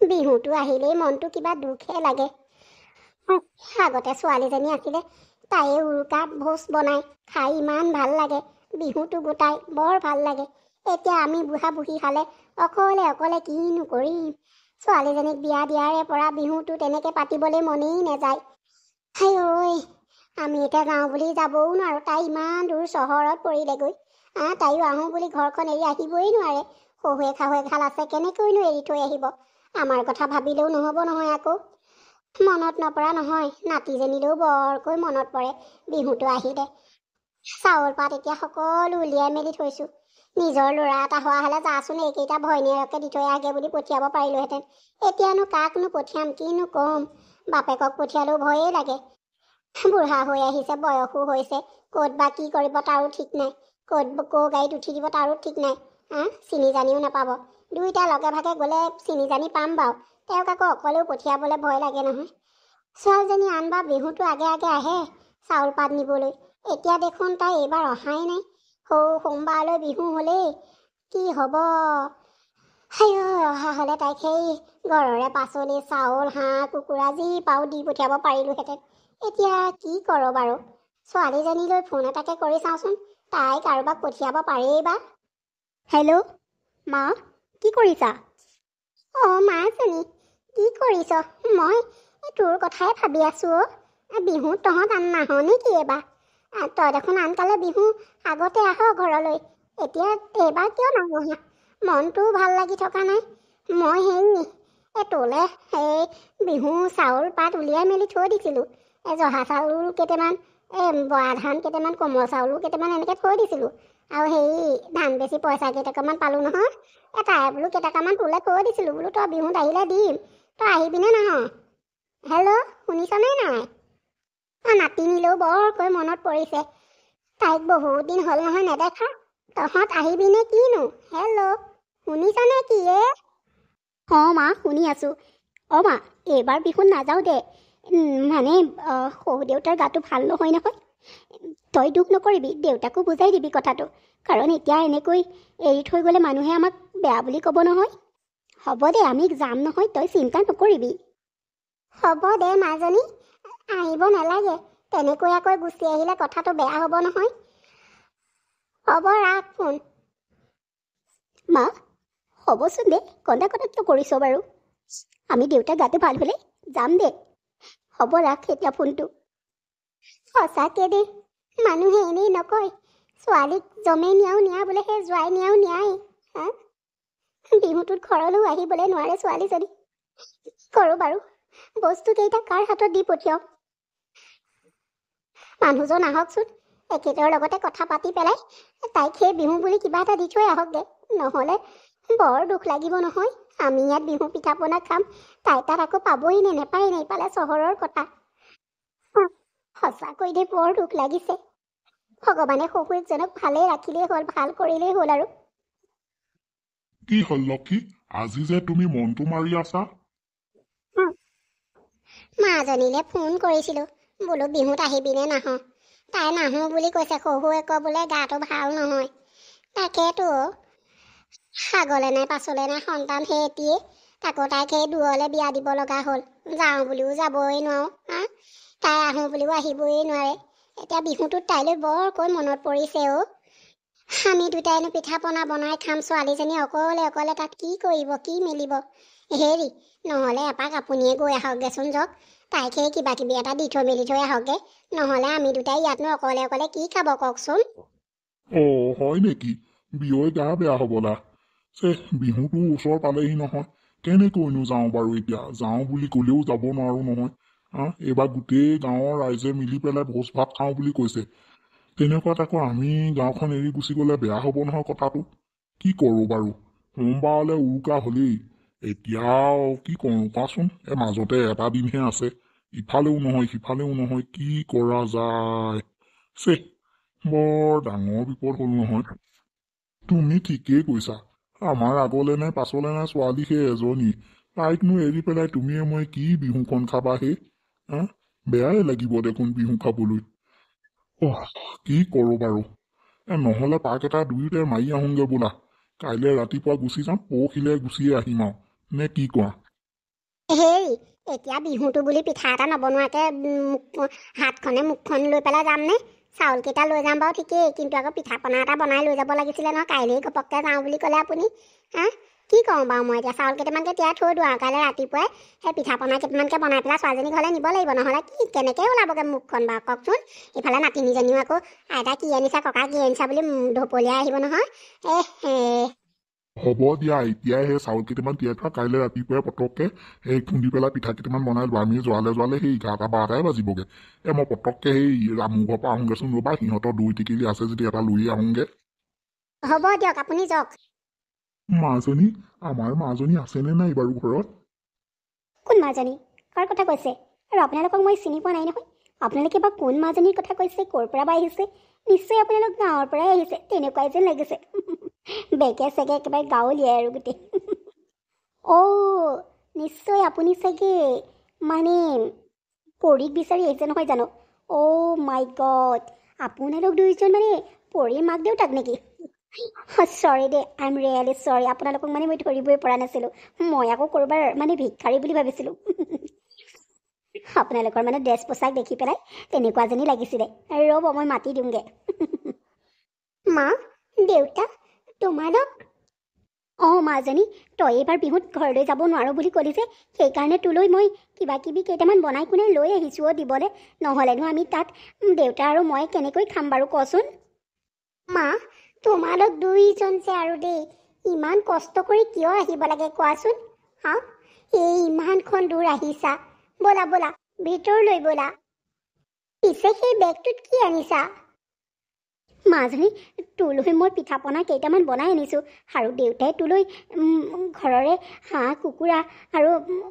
বিহুটো আহিলেই মনটো কিবা দুখহে লাগে। আগতে ছোৱালীজনী আছিলে, তাইয়ে উৰুকাত ভোজ বনাই খাই ইমান ভাল লাগে, বিহুটো গোটাই বৰ ভাল লাগে। এতিয়া আমি বুঢ়া বুঢ়ী হালে অকলে অকলে কিনো কৰিম। ছোৱালীজনীক বিয়া দিয়াৰে পৰা বিহুটো তেনেকে পাতিবলৈ মনেই নাযায়। হাই ঐ, আমি এতিয়া যাওঁ বুলি যাবও নোৱাৰো, তাই ইমান দূৰ চহৰত পৰিলেগৈ। তাইও আহোঁ বুলি ঘৰখন এৰি আহিবই নোৱাৰে। শহুৱেক শাহুৱেকহাল আছে, কেনেকৈনো এৰি থৈ আহিব। আমাৰ কথা ভাবিলেও নহ'ব নহয় আকৌ। মনত নপৰা নহয়, নাতিজনীলেও বৰকৈ মনত পৰে বিহুটো আহিলে। চাউল পাত এতিয়া সকলো উলিয়াই মেলি থৈছোঁ। নিজৰ ল'ৰা এটা হোৱা হ'লে যাচোন এইকেইটা ভৈনীয়েৰকে দি থৈ আগে বুলি পঠিয়াব পাৰিলোহেঁতেন। এতিয়ানো কাকনো পঠিয়াম, কিনো ক'ম। বাপেকক পঠিয়ালেও ভয়ে লাগে। বুঢ়া হৈ আহিছে, বয়সো হৈছে, ক'ত বা কি কৰিব তাৰো ঠিক নাই। ক'ৰ গাড়ীত উঠি দিব তাৰো ঠিক নাই। চিনি জানিও নাপাব। দুইটা লগে ভাগে গ'লে চিনি জানি পাম বাৰু, তেওঁক আকৌ অকলেও পঠিয়াবলৈ ভয় লাগে নহয়। ছোৱালীজনী আনবা বিহুটো আগে আগে আহে চাউল পাত নিবলৈ। এতিয়া দেখোন তাই এইবাৰ অহাই নাই। সোমবাৰলৈ বিহু হ'লেই, কি হ'ব। অহা হ'লে তাইক সেই ঘৰৰে পাচলি চাউল হাঁহ কুকুৰা যি পাওঁ দি পঠিয়াব পাৰিলোহেঁতেন। এতিয়া কি কৰোঁ বাৰু। ছোৱালীজনীলৈ ফোন এটাকে কৰি চাওঁচোন, তাই কাৰোবাক পঠিয়াব পাৰেই বা। হেল্ল' মা, কি কৰিছা? মাজনী, কি কৰিছ? মই তোৰ কথাই ভাবি আছোঁ। বিহু তহঁত নাহ নেকি এইবাৰ? তই দেখোন আনকালে বিহু আগতে আহ ঘৰলৈ, এতিয়া এইবাৰ কিয় নাহ? মনটোও ভাল লাগি থকা নাই। মই তোলে সেই বিহু চাউল পাত উলিয়াই মেলি থৈ দিছিলোঁ। জহা চাউল কেইটামান, বৰা ধান কেইটামান, কোমল চাউলো কেইটামান এনেকৈ থৈ দিছিলোঁ। আৰু সেই ধান বেছি পইচা কেইটকামান পালোঁ নহয়, তাই বোলো কেইটকামান তোলে থৈ দিছিলোঁ, বোলো তই বিহুত আহিলে দিম, তই আহিবিনে নাহ? হেল্ল', শুনিছনে নাই? নাতিনীলেও বৰকৈ মনত পৰিছে, তাইক বহুত দিন হ'ল নহয় নেদেখা। তহঁত আহিবিনে কিনো? হেল্ল', শুনিছনে কি মা শুনি আছোঁ। মা, এইবাৰ বিহুত নাযাওঁ দে। মানে শহু দেউতাৰ গাটো ভাল নহয় নহয়। তই দুখ নকৰিবি, দেউতাকো বুজাই দিবি কথাটো, কাৰণ এতিয়া এনেকৈ এৰি থৈ গ'লে মানুহে আমাক বেয়া বুলি ক'ব নহয়। হ'ব দে, আমি যাম নহয়, তই চিন্তা নকৰিবি। হ'ব দে মাজনী, আহিব নালাগে। তেনেকৈ আকৌ গুচি আহিলে কথাটো বেয়া হ'ব নহয়। হ'ব, ৰাখ ফোন। মা, হ'বচোন দে, কন্দা কন্দা কিয় কৰিছ বাৰু? আমি দেউতাৰ গাটো ভাল হ'লে যাম দে। হ'ব, ৰাখ এতিয়া ফোনটো। সঁচাকে দেই, মানুহে এনেই নকয়, ছোৱালীক জমে নিয়াও নিয়া বোলে সেই জোৱাই নিয়াও নিয়াই। বিহুটোত ঘৰলৈও আহিবলৈ নোৱাৰে ছোৱালীজনী। কৰোঁ বাৰু, বস্তুকেইটা কাৰ হাতত দি পঠিয়াওঁ? মানুহজন আহকচোন, এখেতৰ লগতে কথা পাতি পেলাই তাইক সেই বিহু বুলি কিবা এটা দি থৈ আহক দে। নহ'লে বৰ দুখ লাগিব নহয়। আমি ইয়াত বিহু পিঠা পনা খাম, তাই তাত আকৌ পাবই নে নেপায় নে, ইফালে চহৰৰ কথা। সঁচাকৈ দে, বৰ দুখ লাগিছে। ভগৱানে শহুৱেকজনক ভালেই ৰাখিলেই হ'ল, ভাল কৰিলেই হ'ল। আৰু কি হ'ল লক্ষী, আজি যে তুমি মনটো মাৰি আছা? মাজনীলে ফোন কৰিছিলোঁ, বোলো বিহুত আহিবিনে নাহ? তাই নাহোঁ বুলি কৈছে, শহুৱেকৰ বোলে গাটো ভাল নহয়। তাকেতো, আগলে নাই পাছলে নাই সন্তান সেই এটিয়ে, তাকো তাইক সেই দূৰলৈ বিয়া দিব লগা হ'ল। যাওঁ বুলিও যাবই নোৱাৰোঁ, তাই আহোঁ বুলিও আহিবই নোৱাৰে। এতিয়া বিহুটোত তাইলৈ বৰকৈ মনত পৰিছে। আমি দুটাইনো পিঠা পনা বনাই খাম, ছোৱালীজনী অকলে অকলে তাত কি কৰিব, কি মেলিব। হেৰি, নহ'লে এপাক আপুনিয়ে গৈ আহকগৈচোন, যাওক। তাইক সেই কিবা কিবি এটা দি থৈ মেলি থৈ আহকগৈ। নহ'লে আমি দুটাই ইয়াতনো অকলে অকলে কি খাব কওকচোন। হয় নেকি? বিয়ৈ গা বেয়া হ'বলা। বিহুটো ওচৰ পালেহি নহয়, কেনেকৈনো যাওঁ বাৰু এতিয়া? যাওঁ বুলি ক'লেও যাব নোৱাৰোঁ নহয়। এইবাৰ গোটেই গাঁৱৰ ৰাইজে মিলি পেলাই ভোজ ভাত খাওঁ বুলি কৈছে। তেনেকুৱাত আকৌ আমি গাঁওখন এৰি গুচি গ'লে বেয়া হ'ব নহয় কথাটো। কি কৰোঁ বাৰু? সোমবাৰলৈ উৰুকা হ'লেই, এতিয়া কি কৰোঁ কোৱাচোন? মাজতে এটা দিনহে আছে, ইফালেও নহয় সিফালেও নহয়, কি কৰা যায়? বৰ ডাঙৰ বিপদ হ'ল নহয়। তুমি ঠিকেই কৈছা, আমাৰ আগলে নাই পাছলে নাই ছোৱালী সেই এজনী, তাইকনো এৰি পেলাই তুমিয়ে মই কি বিহুখন খাবা হে? বেয়াই লাগিব দেখোন বিহু খাবলৈ। কি কৰোঁ বাৰু? নহ'লে পাক এটা দুয়োটাই মাৰি আহোঁগৈ বোলা। কাইলৈ ৰাতিপুৱা গুচি যাম, পৰহিলৈ গুচিয়ে আহিম আৰু, নে কি কোৱা? হেই এতিয়া বিহুটো বুলি পিঠা এটা নবনোৱাকৈ হাতখনে মুখখন লৈ পেলাই যামনে? চাউলকেইটা লৈ যাম বাৰু ঠিকেই, কিন্তু আকৌ পিঠা পনা এটা বনাই লৈ যাব লাগিছিলে নহয়। কাইলৈ ঘপককৈ যাওঁ বুলি ক'লে আপুনি। হা কি কওঁ বাৰু মই এতিয়া? চাউল কেইটামানকৈ তিয়াই থৈ দিওঁ আৰু কাইলৈ ৰাতিপুৱাই সেই পিঠা পনা কেইটামানকৈ বনাই পেলাই ছোৱালীজনী ঘৰলৈ নিব লাগিব, নহ'লে কি কেনেকৈ ওলাবগৈ মুখখন বাৰু কওকচোন? ইফালে নাতিনীজনীও আকৌ আইতা কি আনিছা ককা কি আনিছা বুলি ঢপলিয়াই আহিব নহয়। হে হ'ব দিয়া, এতিয়াই সেই চাউল কেইটামান তিয়াই থোৱা, কাইলৈ ৰাতিপুৱাই পটককৈ সেই খুন্দি পেলাই পিঠা কেইটামান বনাই লব। আমি যোৱালে সেই 11-12টাই বাজিবগৈ। মই পটককৈ সেই ৰামু ঘৰৰ পৰা আহোঁগৈচোন, ৰ'বা সিহঁতৰ দৈ টেকেলি আছে যদি এটা লৈ আহোঁগৈ। হ'ব দিয়ক আপুনি যাওক। মাজনী, আমাৰ মাজনী আছেনে নাই বাৰু ঘৰত? কোন মাজনী? কাৰ কথা কৈছে? আৰু আপোনালোকক মই চিনি পোৱা নাই নহয়। আপোনালোকে বা কোন মাজনীৰ কথা কৈছে? ক'ৰ পৰা বা আহিছে? নিশ্চয় আপোনালোক গাঁৱৰ পৰাই আহিছে, তেনেকুৱাই যেন লাগিছে। বেগে চেগে একেবাৰে গাঁৱলীয়াই আৰু গোটেই। অ' নিশ্চয় আপুনি চাগে মানে পৰীক বিচাৰি আহিছে নহয় জানো? অ' মাই গড, আপোনালোক দুয়োজন মানে পৰীৰ মাক দেউতাক নেকি? চৰি দেই, আই এম ৰিয়েলি চৰি। আপোনালোকক মানে মই ধৰিবই পৰা নাছিলোঁ। মই আকৌ ক'ৰবাৰ মানে ভিক্ষাৰী বুলি ভাবিছিলোঁ। আপোনালোকৰ মানে ড্ৰেছ পোছাক দেখি পেলাই তেনেকুৱা যেনি লাগিছিলে। ৰ'ব মই মাতি দিওঁগৈ। মা, দেউতা, তোমালোক? অঁ মাজনী, তই এইবাৰ বিহুত ঘৰলৈ যাব নোৱাৰো বুলি ক'লি যে, সেইকাৰণে তোলৈ মই কিবা কিবি কেইটামান বনাই কোনে লৈ আহিছোঁ অ' দিবলৈ। নহ'লেনো আমি তাত দেউতা আৰু মই কেনেকৈ খাম বাৰু কচোন? মা, তোমালোক দুইজন যে আৰু দেই ইমান কষ্ট কৰি কিয় আহিব লাগে কোৱাচোন? হা, এই ইমানখন দূৰ আহিছা, ব'লা ব'লা ভিতৰলৈ ব'লা। পিছে সেই বেগটোত কি আনিছা? মাজনী, তোলৈ মই পিঠা পনা কেইটামান বনাই আনিছোঁ, আৰু দেউতাই তোলৈ ঘৰৰে হাঁহ কুকুৰা আৰু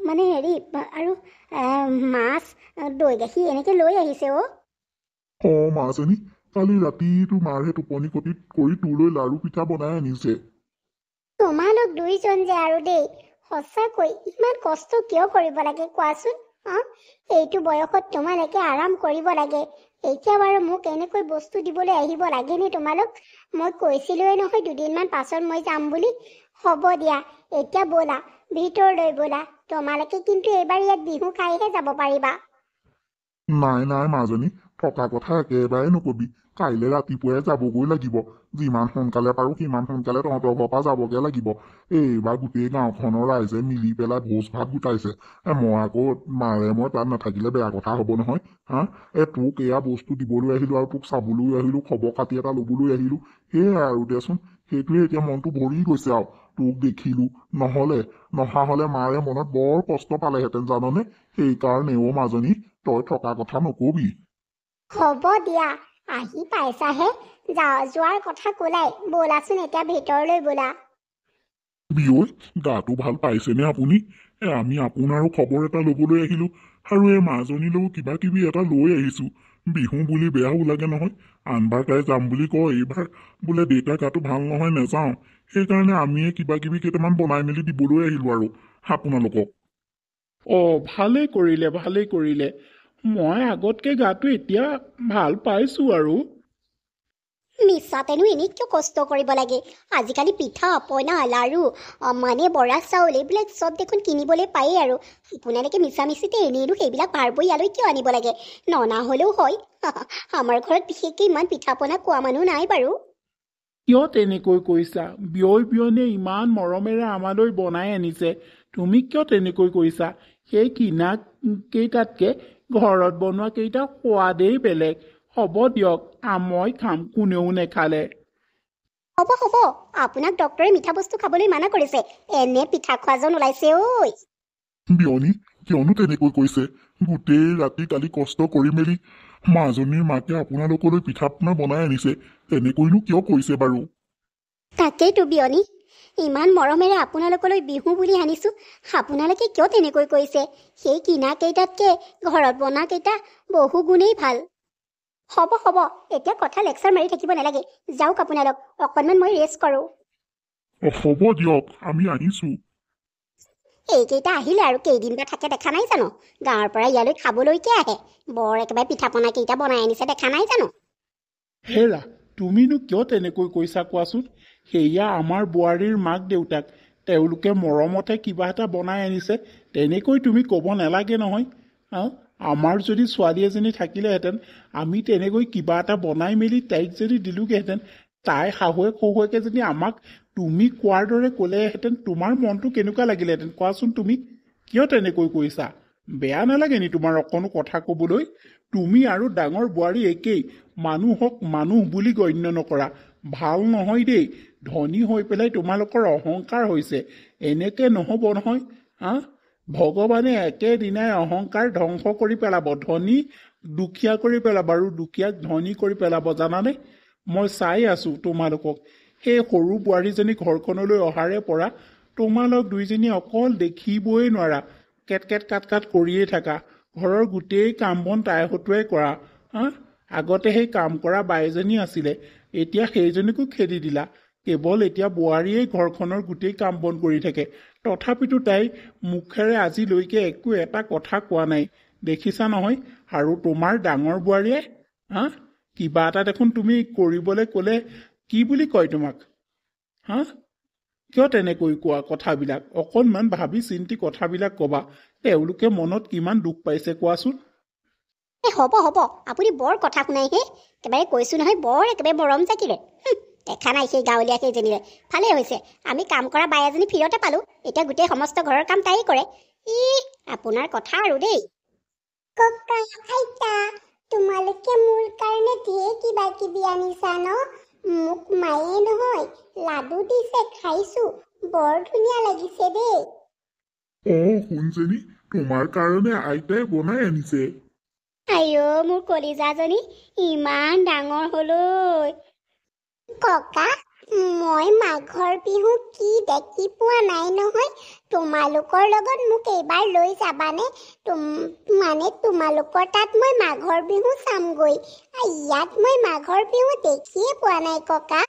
মানে হেৰি আৰু মাছ দৈ গাখীৰ এনেকৈ লৈ আহিছে অ'। মাজনী, কালি ৰাতি তোৰ মাৰহে টোপনি ক্ষতি কৰি তোৰলৈ লাৰু পিঠা বনাই আনিছে। তোমালোক দুইজন যে আৰু দেই সঁচাকৈ ইমান কষ্ট কিয় কৰিব লাগে কোৱাচোন? এইটো বয়সত তোমালোকে আৰাম কৰিব লাগে। এতিয়া বাৰু মোক এনেকৈ বস্তু দিবলৈ আহিব লাগেনে তোমালোক? মই কৈছিলোৱে নহয় দুদিনমান পাছত মই যাম বুলি। হ'ব দিয়া, এতিয়া ব'লা ভিতৰলৈ ব'লা। তোমালোকে কিন্তু এইবাৰ ইয়াত বিহু খাইহে যাব পাৰিবা। নাই নাই মাজনী, থকা কথা একেবাৰে নকবি। কাইলৈ ৰাতিপুৱাই যাবগৈ লাগিব। যিমান সোনকালে পাৰোঁ সিমান সোনকালে তহঁতৰ ঘৰৰ পৰা যাবগৈ লাগিব। এইবাৰ গোটেই গাঁওখনৰ ৰাইজে মিলি পেলাই ভোজ ভাত গোটাইছে। মই আকৌ মই তাত নাথাকিলে বেয়া কথা হ'ব নহয়। তোক এয়া বস্তু দিবলৈ আহিলোঁ আৰু তোক চাবলৈ আহিলোঁ, খবৰ খাতি এটা ল'বলৈ আহিলোঁ। সেয়াই আৰু দেচোন, সেইটোৱে এতিয়া মনটো ভৰি গৈছে আৰু তোক দেখিলোঁ। নহা হ'লে মাৰে মনত বৰ কষ্ট পালেহেঁতেন জাননে? সেইকাৰণে মাজনী, তই থকা কথা নকবি। হ'ব দিয়া, আহি পাইছাহে, যোৱাৰ কথা ক'লাই। ব'লাচোন এতিয়া ভিতৰলৈ ব'লা। বিয়ৈ, গাটো ভাল পাইছেনে আপুনি? আমি আপোনাৰো খবৰ এটা ল'বলৈ আহিলোঁ, আৰু এই মাজনীলৈও কিবা কিবি এটা লৈ আহিছোঁ। বিহু বুলি বেয়াও লাগে নহয়। আনবাৰ তাই যাম বুলি কয়, এইবাৰ বোলে দেউতাৰ গাটো ভাল নহয় নাযাওঁ। সেইকাৰণে আমিয়ে কিবা কিবি কেইটামান বনাই মেলি দিবলৈ আহিলোঁ আৰু আপোনালোকক। ভালেই কৰিলে। মই আগতকৈ গাটো এতিয়া ভাল পাইছোঁ আৰু। মিছাতেনো এনেই কিয় কষ্ট কৰিব লাগে? আজিকালি পিঠা পনা লাৰু মানে বৰা চাউল এইবিলাক চব দেখোন কিনিবলৈ পায়েই আৰু। আপোনালোকে মিছামিচিতে এনেইনো সেইবিলাক ভাৰবোৰ ইয়ালৈ কিয় আনিব লাগে? ননা হ'লেও হয়। আমাৰ ঘৰত বিশেষকৈ ইমান পিঠা পনা খোৱা মানুহ নাই বাৰু। কিয় তেনেকৈ কৈছা? বিয়নীয়ে ইমান মৰমেৰে আমালৈ বনাই আনিছে, তুমি কিয় তেনেকৈ কৈছা? সেই কিনা কেইটাতকৈ ঘৰত বনোৱা কেইটা সোৱাদেই বেলেগ। হ'ব দিয়ক, মই খাম, কোনেও নেখালে। হ'ব, আপোনাক ডক্তৰে মিঠা বস্তু খাবলৈ মানা কৰিছে। এনে পিঠা খোৱা যেন ওলাইছে ঐ। বিয়নী, কিয়নো তেনেকৈ কৈছে? গোটেই ৰাতি কালি কষ্ট কৰি মেলি মাজনীৰ মাকে আপোনালোকলৈ পিঠা পনা বনাই আনিছে, তেনেকৈনো কিয় কৈছে বাৰু? তাকেইতো বিয়নী, ইমান মৰমেৰে আপোনালোকলৈ বিহু বুলি আনিছোঁ, আপোনালোকে কিয় তেনেকৈ কৈছে? সেই কিনা কেইটাতকৈ ঘৰত বনোৱা কেইটা বহু গুণেই ভাল। হ'ব, এতিয়া কথা লেকচাৰ মাৰি থাকিব নালাগে। যাওক আপোনালোক, অকণমান মই ৰেষ্ট কৰোঁ। হ'ব দিয়ক, আমি আহিছোঁ। এইকেইটা আহিলে আৰু কেইদিন বা থাকে দেখা নাই জানো? গাঁৱৰ পৰা ইয়ালৈ খাবলৈকে আহে। বৰ একেবাৰে পিঠা পনা কেইটা বনাই আনিছে দেখা নাই জানো? হেৰা, তুমিনো কিয় তেনেকৈ কৈছা কোৱাচোন? সেয়া আমাৰ বোৱাৰীৰ মাক দেউতাক, তেওঁলোকে মৰমতে কিবা এটা বনাই আনিছে, তেনেকৈ তুমি ক'ব নালাগে নহয়। আমাৰ যদি ছোৱালী এজনী থাকিলেহেঁতেন, আমি তেনেকৈ কিবা এটা বনাই মেলি তাইক যদি দিলোগেহেঁতেন, তাই শাহুৱেকে যদি আমাক তুমি কোৱাৰ দৰে ক'লেহেঁতেন, তোমাৰ মনটো কেনেকুৱা লাগিলেহেঁতেন কোৱাচোন? তুমি কিয় তেনেকৈ কৈছা? বেয়া নালাগে নি তোমাৰ অকণো কথা ক'বলৈ? তুমি আৰু ডাঙৰ বোৱাৰী একেই, মানুহক মানুহ বুলি গণ্য নকৰা। ভাল নহয় দেই। ধনী হৈ পেলাই তোমালোকৰ অহংকাৰ হৈছে, এনেকে নহ'ব নহয়। ভগৱানে একেদিনাই অহংকাৰ ধ্বংস কৰি পেলাব, ধনী দুখীয়া কৰি পেলাব আৰু দুখীয়াক ধনী কৰি পেলাব, জানানে? মই চাই আছো তোমালোকক। সেই সৰু বোৱাৰীজনী ঘৰখনলৈ অহাৰে পৰা তোমালোক দুইজনী অকল দেখিবই নোৱাৰা, কেট কাট কৰিয়ে থাকা। ঘৰৰ গোটেই কাম বন তাই হতুৱাই কৰা। আগতে সেই কাম কৰা বাইজনী আছিলে, এতিয়া সেইজনীকো খেদি দিলা। কেৱল এতিয়া বোৱাৰীয়ে ঘৰখনৰ গোটেই কাম বন কৰি থাকে, তথাপিতো তাই মুখেৰে আজিলৈকে একো এটা কথা কোৱা নাই। দেখিছা নহয়? আৰু তোমাৰ ডাঙৰ বোৱাৰীয়ে কিবা এটা দেখোন তুমি কৰিবলৈ ক'লে কি বুলি কয় তোমাক? কিয় তেনেকৈ কোৱা কথাবিলাক? অকণমান ভাবি চিন্তি কথাবিলাক ক'বা। তেওঁলোকে মনত কিমান দুখ পাইছে কোৱাচোন? হ'ব আপুনি বৰ কথা শুনাই হে। একেবাৰে কৈছো নহয়, বৰ একেবাৰে মৰম জাকিলে। দেখা নাই সেই গাঁৱলীয়া সেইজনীৰে। ভালেই হৈছে, আমি কাম কৰা বাই এজনী ফিৰতে পালো। এতিয়া গোটেই সমস্ত ঘৰৰ কাম তাই কৰে। আপোনাৰ কথা আৰু দেই। ককা আইতা, তোমালোকে মোৰ কাৰণে ঢেৰ কিবা কিবি আনিছা ন? মোক মায়ে নহয় লাডু দিছে, খাইছো, বৰ ধুনীয়া লাগিছে দেই। শুনজনী, তোমাৰ কাৰণে আইতাই বনাই আনিছে। আইঅ, মোৰ কলিজাজনী ইমান ডাঙৰ হলৈ। ককা, মই মাঘৰ বিহু কি দেখি পোৱা নাই নহয়। তোমালোকৰ লগত মোক এইবাৰ লৈ যাবানে? মানে তোমালোকৰ তাত মই মাঘৰ বিহু চামগৈ। ইয়াত মই মাঘৰ বিহু দেখিয়ে পোৱা নাই ককা।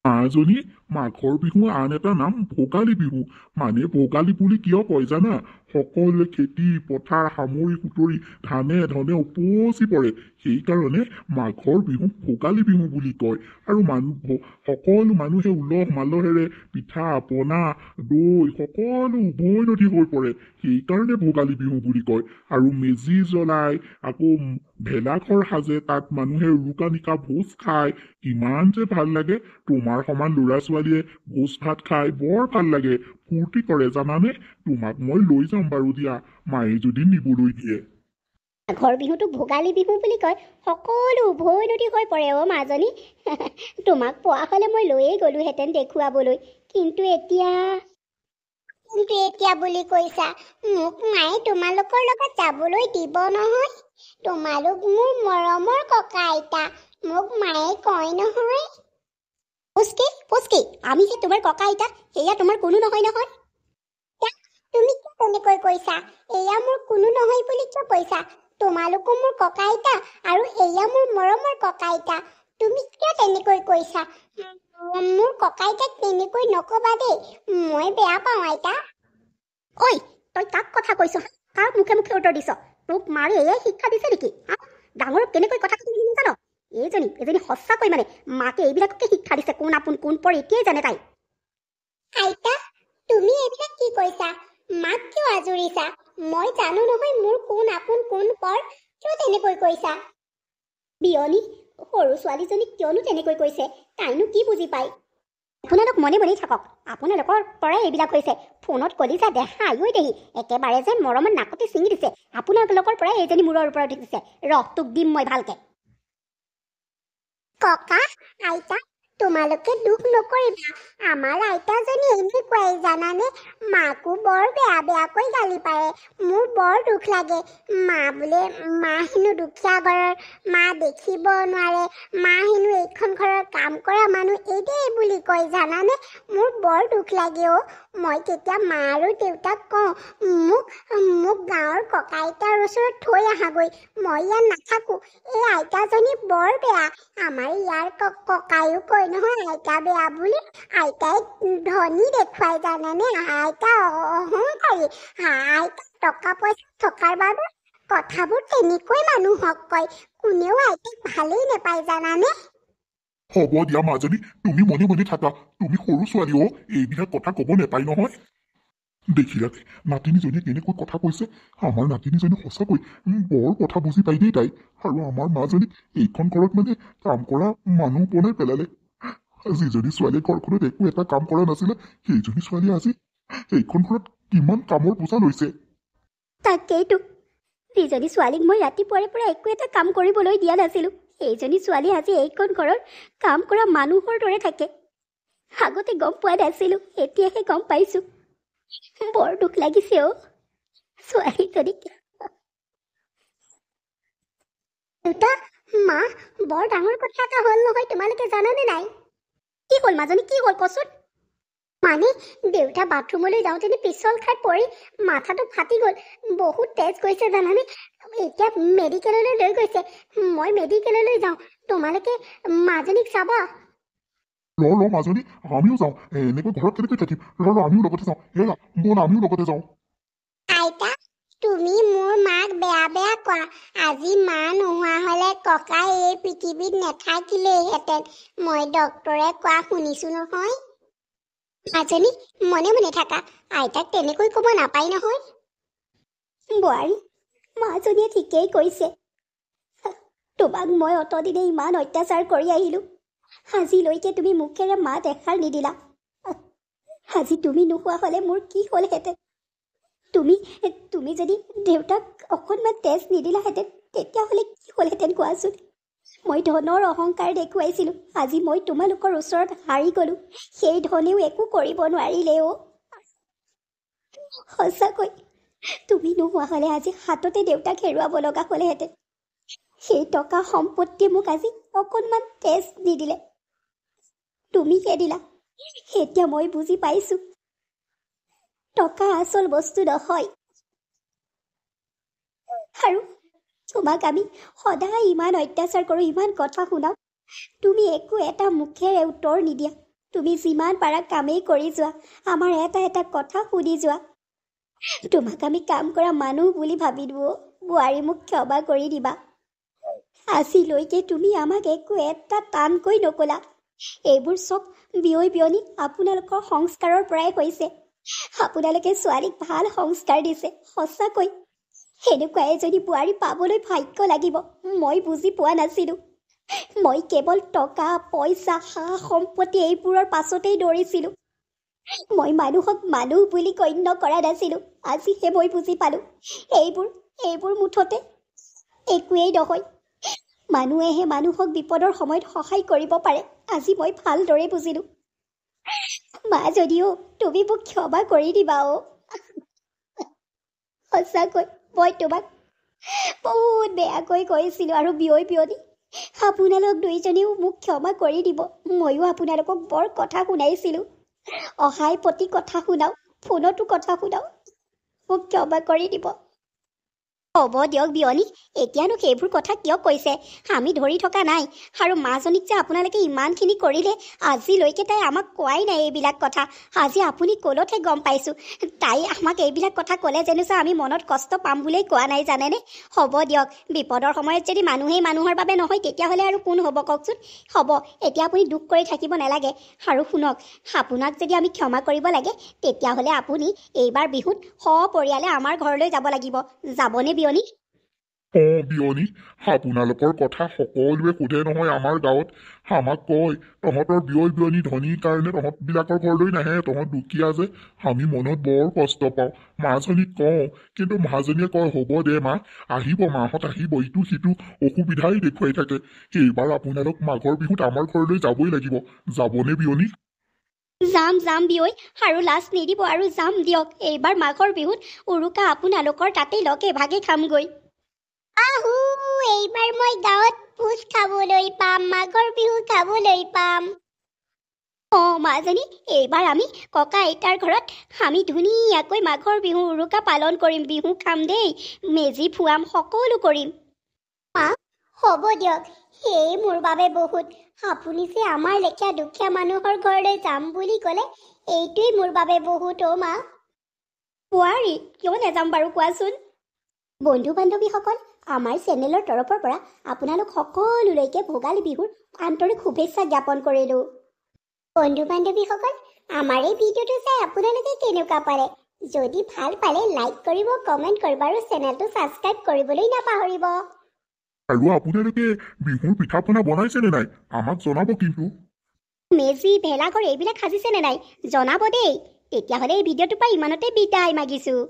মাজনী, মাঘৰ বিহু আন এটা নাম ভোগালী বিহু। মানে ভোগালী বুলি কিয় কয় জানা? সকলোৱে খেতি পথাৰ সামৰি সুতৰি ধানে ধনে উপচি পৰে, সেইকাৰণে মাঘৰ বিহু ভোগালী বিহু বুলি কয়। আৰু সকলো মানুহে উলহ মালহেৰে পিঠা পনা দৈ সকলো উভৈনদী হৈ পৰে, সেইকাৰণে ভোগালী বিহু বুলি কয়। আৰু মেজি জ্বলাই, আকৌ ভেলাঘৰ সাজে, তাত মানুহে উৰুকা নিশা ভোজ খায়। কিমান যে ভাল লাগে। তোমাৰ সমান ল'ৰা ছোৱালীয়ে ভোজ ভাত খাই বৰ ভাল লাগে, ফূৰ্তি কৰে, জানানে? তোমাক মই লৈ যাম বাৰু দিয়া, মায়ে যদি নিবলৈ দিয়ে। মাঘৰ বিহুটোক ভোগালী বিহু বুলি কয়, সকলো উভৈনদী হৈ পৰে মাজনী। তোমাক পোৱা হলে মই লৈয়ে গলোহেঁতেন দেখুৱাবলৈ, কিন্তু এতিয়া বুলি কৈছা, মোক মায়ে তোমালোকৰ লগত যাবলৈ দিব নহয়? তোমালোক মোৰ মৰমৰ ককা আইতা, মোক মায়ে কয় নহয়। পুচকি, আমি যে তোমাৰ ককা আইতা, সেয়া তোমাৰ কোনো নহয় নহয়। তুমি কিয় তেনেকৈ কৈছা? এয়া মোৰ কোনো নহয় বুলি কিয় কৈছা? তোমালোকো মোৰ ককা আইতা আৰু এয়া মোৰ মৰমৰ ককা আইতা। তুমি কিয় তেনেকৈ কৈছা? মোৰ ককা আইতাক তেনেকৈ নকবা দেই, মই বেয়া পাওঁ আইতা। ঐ, তই কাক কথা কৈছ? কাৰ মুখে মুখে উত্তৰ দিছ? তোক মাৰে এয়াই শিক্ষা দিছে নেকি? ডাঙৰক কেনেকৈ কথা ক'ব নাজান? এজনী সঁচাকৈ মানে মাকে এইবিলাককে শিক্ষা দিছে। কোন আপোন কোন পৰ এতিয়াই জানে তাই। আইতা, তুমি এইবিলাক কি কৈছা? মাক কিয় আজুৰিছা? মই জানো নহয় মোৰ কোন আপোন কোন পৰ। কিয় তেনেকৈ কৈছা? বিয়নী, সৰু ছোৱালীজনীক কিয়নো তেনেকৈ কৈছে? তাইনো কি বুজি পায়? আপোনালোক মনে মনে থাকক, আপোনালোকৰ পৰাই এইবিলাক হৈছে। ফোনত কলিজা দেহা আয়ৈ দেহি, একেবাৰে যেন মৰমত নাকতি ছিঙি দিছে। আপোনালোকৰ পৰাই এইজনী মূৰৰ ওপৰত উঠিছে। তোক দিম মই ভালকে। ককা আইতা, তোমালোকে দুখ নকৰিবা, আমাৰ আইতাজনী এনেকুৱাই জানানে? মাকো বৰ বেয়াকৈ গালি পাৰে। মোৰ বৰ দুখ লাগে। মা হেনো দুখীয়া ঘৰৰ, মা দেখিব নোৱাৰে, মা হেনো এইখন ঘৰৰ কাম কৰা মানুহ এইদেই বুলি কয় জানানে? মোৰ বৰ দুখ লাগে অ'। মই তেতিয়া মা আৰু দেউতাক কওঁ, মোক গাঁৱৰ ককা আইতাৰ ওচৰত থৈ আহাগৈ, মই ইয়াত নাথাকো। এই আইতাজনী বৰ বেয়া। আমাৰ ইয়াৰ ককায়ো কয় নহয় আইতা বেয়া বুলি। আইতাই ধনী দেখুৱাই জানেনে? আইতা অহংকাৰী। আইতা টকা পইচা থকাৰ বাবে কথাবোৰ তেনেকৈ মানুহক কয়। কোনেও আইতাক ভালেই নেপায় জানানে? হ'ব দিয়া মাজনী, তুমি মনে মনে থাকা। তুমি সৰু ছোৱালী অ, এইবিলাক কথা ক'ব নেপায় নহয়। দেখিলাতে নাতিনীজনীয়ে কেনেকৈ কথা কৈছে। আমাৰ নাতিনীজনী সঁচাকৈ বৰ কথা বুজি পাই দেই তাই। আৰু আমাৰ মাজনীক এইখন ঘৰত মানে কাম কৰা মানুহ বনাই পেলালে। যিজনী ছোৱালীয়ে ঘৰখনত একো এটা কাম কৰা নাছিলে, সেইজনী ছোৱালীয়ে আজি এইখন ঘৰত কিমান কামৰ বোজা লৈছে। তাকেইতো, যিজনী ছোৱালীক মই ৰাতিপুৱাৰে পৰা একো এটা কাম কৰিবলৈ দিয়া নাছিলোঁ, সেইজনী ছোৱালী আজি এইখন ঘৰত কাম কৰা মানুহৰ দৰে থাকে। আগতে গম পোৱা নাছিলোঁ, এতিয়াহে গম পাইছোঁ। বৰ দুখ লাগিছে অ ছোৱালীজনীক। দেউতা, মা, বৰ ডাঙৰ কথা এটা হ'ল নহয়, তোমালোকে জানানে নাই? কি হ'ল মাজনী, কি হ'ল কচোন? মানে দেউতা বাথৰুমলৈ যাওঁতেনে পিছল খাই পৰি মাথাটো ফাটি গ'ল। বহুত তেজ গৈছে জানানে। এতিয়া মেডিকেললৈ লৈ গৈছে। মই মেডিকেললৈ যাওঁ, তোমালোকে মাজনীক চাবা। ৰ মাজনী, আমিও যাওঁ। এনেকৈ ঘৰত কেনেকৈ থাকিম? আমিও লগতে যাওঁ। হেৰা ব'ল, আমিও লগতে যাওঁ। আইতা, তুমি মোৰ মাক বেয়া বেয়া কোৱা। আজি মা নোহোৱা হ'লে ককা এই পৃথিৱীত নাথাকিলেইহেঁতেন। মই ডক্তৰে কোৱা শুনিছোঁ নহয়। মাজনী, মনে মনে থাকা। আইতাক তেনেকৈ ক'ব নাপায় নহয়। বোৱাৰী, মাজনীয়ে ঠিকেই কৈছে। তোমাক মই অতদিনে ইমান অত্যাচাৰ কৰি আহিলোঁ। আজিলৈকে তুমি মুখেৰে মাত এষাৰ নিদিলা। আজি তুমি নোহোৱা হ'লে মোৰ কি হ'লহেঁতেন? তুমি যদি দেউতাক অকণমান তেজ নিদিলাহেঁতেন, তেতিয়াহ'লে কি হ'লহেঁতেন কোৱাচোন? মই ধনৰ অহংকাৰ দেখুৱাইছিলোঁ। আজি মই তোমালোকৰ ওচৰত হাৰি গ'লোঁ। সেই ধনেও একো কৰিব নোৱাৰিলে অ। সঁচাকৈ তুমি নোহোৱা হ'লে আজি হাততে দেউতাক হেৰুৱাব লগা হ'লহেঁতেন। সেই টকা সম্পত্তিয়ে মোক আজি অকণমান তেজ নিদিলে, তুমিহে দিলা। এতিয়া মই বুজি পাইছোঁ, টকা আচল বস্তু নহয়। আৰু তোমাক আমি সদায় ইমান অত্যাচাৰ কৰোঁ, ইমান কথা শুনাওঁ, তুমি একো এটা মুখেৰে উত্তৰ নিদিয়া। তুমি যিমান পাৰা কামেই কৰি যোৱা, আমাৰ এটা এটা কথা শুনি যোৱা। তোমাক আমি কাম কৰা মানুহ বুলি ভাবি দিওঁ। বোৱাৰী, মোক ক্ষমা কৰি দিবা। আজিলৈকে তুমি আমাক একো এটা টানকৈ নকলা। এইবোৰ চব বিয়ৈ বিয়নী আপোনালোকৰ সংস্কাৰৰ পৰাই হৈছে। আপোনালোকে ছোৱালীক ভাল সংস্কাৰ দিছে। সঁচাকৈ এনেকুৱা এজনী বোৱাৰী পাবলৈ ভাগ্য লাগিব। মই বুজি পোৱা নাছিলোঁ। মই কেৱল টকা পইচা সা সম্পত্তি এইবোৰৰ পাছতেই দৌৰিছিলোঁ। মই মানুহক মানুহ বুলি গণ্য কৰা নাছিলোঁ। আজিহে মই বুজি পালোঁ, এইবোৰ মুঠতে একোৱেই নহয়। মানুহেহে মানুহক বিপদৰ সময়ত সহায় কৰিব পাৰে। আজি মই ভালদৰে বুজিলোঁ। মা, যদিও তুমি মোক ক্ষমা কৰি দিবা অ। সঁচাকৈ মই তোমাক বহুত বেয়াকৈ কৈছিলোঁ। আৰু বিয়ৈ বিয়নী, আপোনালোক দুইজনেও মোক ক্ষমা কৰি দিব। ময়ো আপোনালোকক বৰ কথা শুনাইছিলোঁ। অহাই প্ৰতি কথা শুনাওঁ, ফোনতো কথা শুনাওঁ। মোক ক্ষমা কৰি দিব। হ'ব দিয়ক বিয়নী, এতিয়ানো সেইবোৰ কথা কিয় কৈছে? আমি ধৰি থকা নাই। আৰু মাজনীক যে আপোনালোকে ইমানখিনি কৰিলে, আজিলৈকে তাই আমাক কোৱাই নাই এইবিলাক কথা। আজি আপুনি ক'লতহে গম পাইছোঁ। তাই আমাক এইবিলাক কথা ক'লে যেনিছা আমি মনত কষ্ট পাম বুলিয়েই কোৱা নাই, জানেনে? হ'ব দিয়ক, বিপদৰ সময়ত যদি মানুহেই মানুহৰ বাবে নহয়, তেতিয়াহ'লে আৰু কোন হ'ব কওকচোন? হ'ব, এতিয়া আপুনি দুখ কৰি থাকিব নালাগে। আৰু শুনক, আপোনাক যদি আমি ক্ষমা কৰিব লাগে, তেতিয়াহ'লে আপুনি এইবাৰ বিহুত সপৰিয়ালে আমাৰ ঘৰলৈ যাব লাগিব। যাবনে বিয়নী? বিয়নী, আপোনালোকৰ কথা সকলোৱে সোধে নহয় আমাৰ গাঁৱত। আমাক কয়, তহঁতৰ বিয়ৈ বিয়নী ধনীৰ কাৰণে তহঁতবিলাকৰ ঘৰলৈ নাহে, তহঁত দুখীয়া যে। আমি মনত বৰ কষ্ট পাওঁ। মাজনীক কওঁ, কিন্তু মাজনীয়ে কয়, হ'ব দে মা, আহিব মাহঁত আহিব, ইটো সিটো অসুবিধাই দেখুৱাই থাকে। এইবাৰ আপোনালোক মাঘৰ বিহুত আমাৰ ঘৰলৈ যাবই লাগিব। যাবনে বিয়নী? যাম বিয়ৈ, আৰু লাজ নিদিব। আৰু যাম দিয়ক। এইবাৰ মাঘৰ বিহুত উৰুকা আপোনালোকৰ তাতেই লগে ভাগে খামগৈ। আহু, এইবাৰ মই গাঁৱত ভোজ খাবলৈ পাম, মাঘৰ বিহু খাবলৈ পাম। মাজনী, এইবাৰ আমি ককা আইতাৰ ঘৰত আমি ধুনীয়াকৈ মাঘৰ বিহু উৰুকা পালন কৰিম। বিহু খাম দেই, মেজি ফুৱাম, সকলো কৰিম। হ'ব দিয়ক, সেই মোৰ বাবে বহুত। আপুনি যে আমাৰ লেখীয়া দুখীয়া মানুহৰ ঘৰলৈ যাম বুলি ক'লে, এইটোৱেই মোৰ বাবে বহুত অ' মা। বোৱাৰী, কিয় নাযাম বাৰু কোৱাচোন? বন্ধু বান্ধৱীসকল, আমাৰ চেনেলৰ তৰফৰ পৰা আপোনালোক সকলোলৈকে ভোগালী বিহুৰ আন্তৰিক শুভেচ্ছা জ্ঞাপন কৰিলোঁ। বন্ধু বান্ধৱীসকল, আমাৰ এই ভিডিঅ'টো চাই আপোনালোকে কেনেকুৱা পালে? যদি ভাল পালে লাইক কৰিব, কমেণ্ট কৰিব আৰু চেনেলটো ছাবস্ক্ৰাইব কৰিবলৈ নাপাহৰিব। আৰু আপোনালোকে বিহুৰ পিঠা পনা বনাইছেনে নাই আমাক জনাব কিন্তু। মেজি, ভেলাঘৰ এইবিলাক সাজিছেনে নাই জনাব দেই। তেতিয়াহ'লে এই ভিডিঅ'টোৰ পৰা ইমানতে বিদায় মাগিছোঁ।